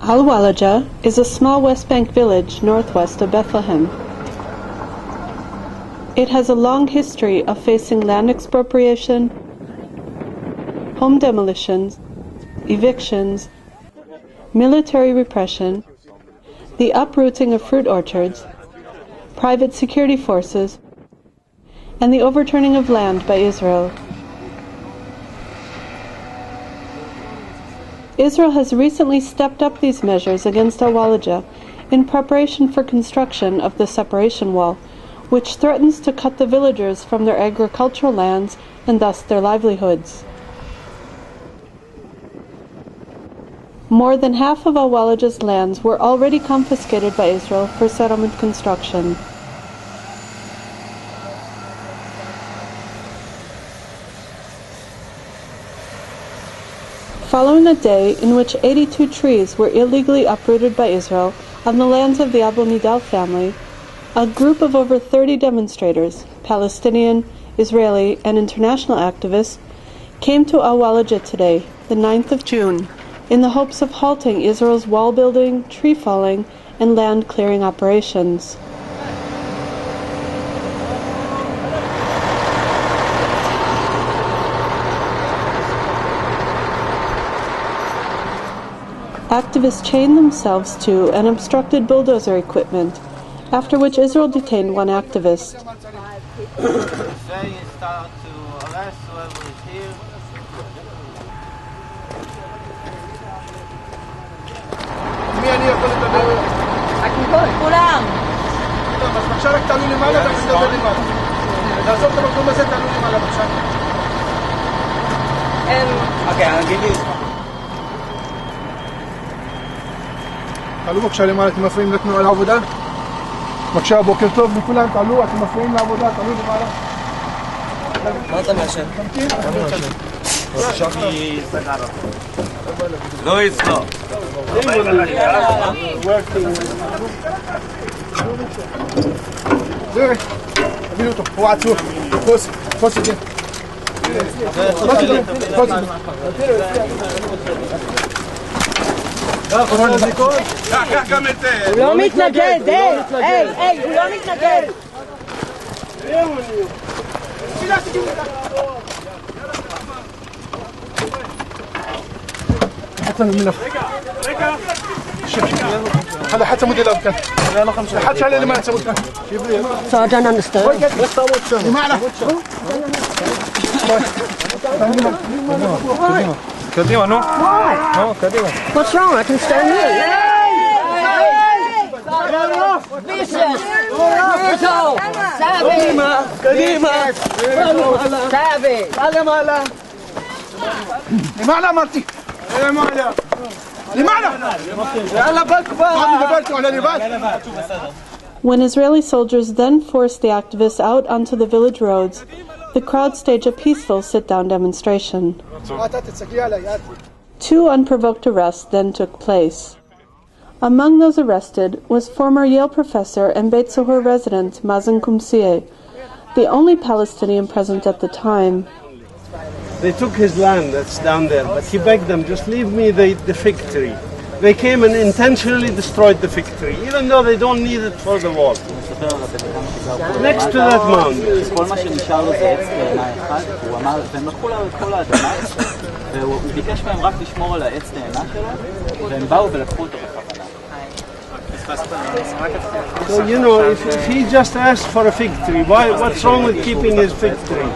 Al-Walaja is a small West Bank village northwest of Bethlehem. It has a long history of facing land expropriation, home demolitions, evictions, military repression, the uprooting of fruit orchards, private security forces, and the overturning of land by Israel. Israel has recently stepped up these measures against Al-Walaja in preparation for construction of the separation wall, which threatens to cut the villagers from their agricultural lands and thus their livelihoods. More than half of Al-Walaja's lands were already confiscated by Israel for settlement construction. Following a day in which 82 trees were illegally uprooted by Israel on the lands of the Abu Nidal family, a group of over 30 demonstrators, Palestinian, Israeli, and international activists, came to Al-Walaja today, the 9th of June, in the hopes of halting Israel's wall building, tree felling, and land clearing operations. Activists chained themselves to and obstructed bulldozer equipment, after which Israel detained one activist. תעלו בבקשה למעלה, אתם מפריעים לתנועה לעבודה. בבקשה, בוקר טוב לכולם, תעלו, אתם מפריעים לעבודה, תעלו למעלה. מה אתה מאשר? תמתין. לא יצלח. זהו, תביאו אותו, הוא עצור. תפוס את זה. תפוס את זה. הוא לא מתנגד, היי, הוא לא מתנגד. حتى من هذا حتى موديل كان حتى شال اللي ما نسوي كان So I don't understand. قديمه نو قديمه What's wrong? I can stand here. Vicious! Brutal! Savage! Savage! لمعنى مرتي When Israeli soldiers then forced the activists out onto the village roads, the crowd staged a peaceful sit-down demonstration. 2 unprovoked arrests then took place. Among those arrested was former Yale professor and Beit Sohor resident Mazen Kumsieh, the only Palestinian present at the time. They took his land that's down there, but he begged them, just leave me the fig tree. They came and intentionally destroyed the fig tree, even though they don't need it for the wall. Next to that mound. So, you know, if he just asked for a fig tree, what's wrong with keeping his fig tree?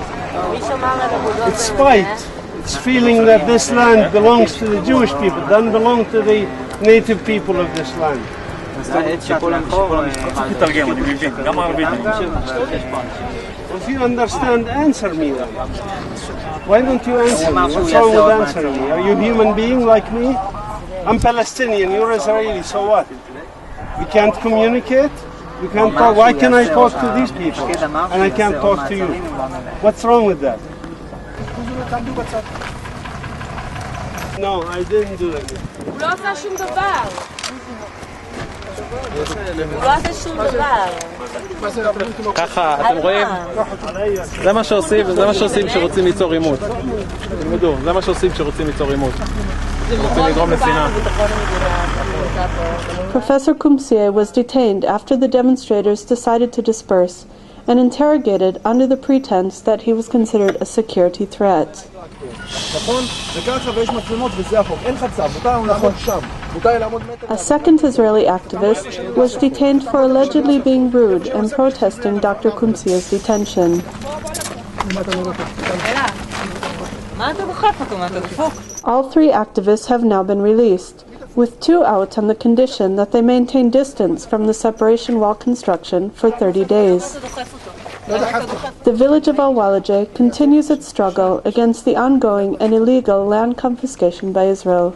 It's spite. It's feeling that this land belongs to the Jewish people, doesn't belong to the native people of this land. If you understand, answer me then. Why don't you answer me? What's wrong with answering me? Are you a human being like me? I'm Palestinian, you're Israeli, so what? We can't communicate? We can't talk. Why can I talk to these people and I can't talk to you? What's wrong with that? No, I didn't do it. הוא לא עשה שום דבר. הוא לא עשה שום דבר. ככה, אתם רואים? זה מה שעושים, כשרוצים ליצור עימות. תלמדו, זה מה שעושים כשרוצים ליצור עימות. Professor Kumsie was detained after the demonstrators decided to disperse and interrogated under the pretense that he was considered a security threat. A second Israeli activist was detained for allegedly being rude and protesting Dr. Kumsie's detention. All three activists have now been released, with two out on the condition that they maintain distance from the separation wall construction for 30 days. The village of Al-Walaja continues its struggle against the ongoing and illegal land confiscation by Israel.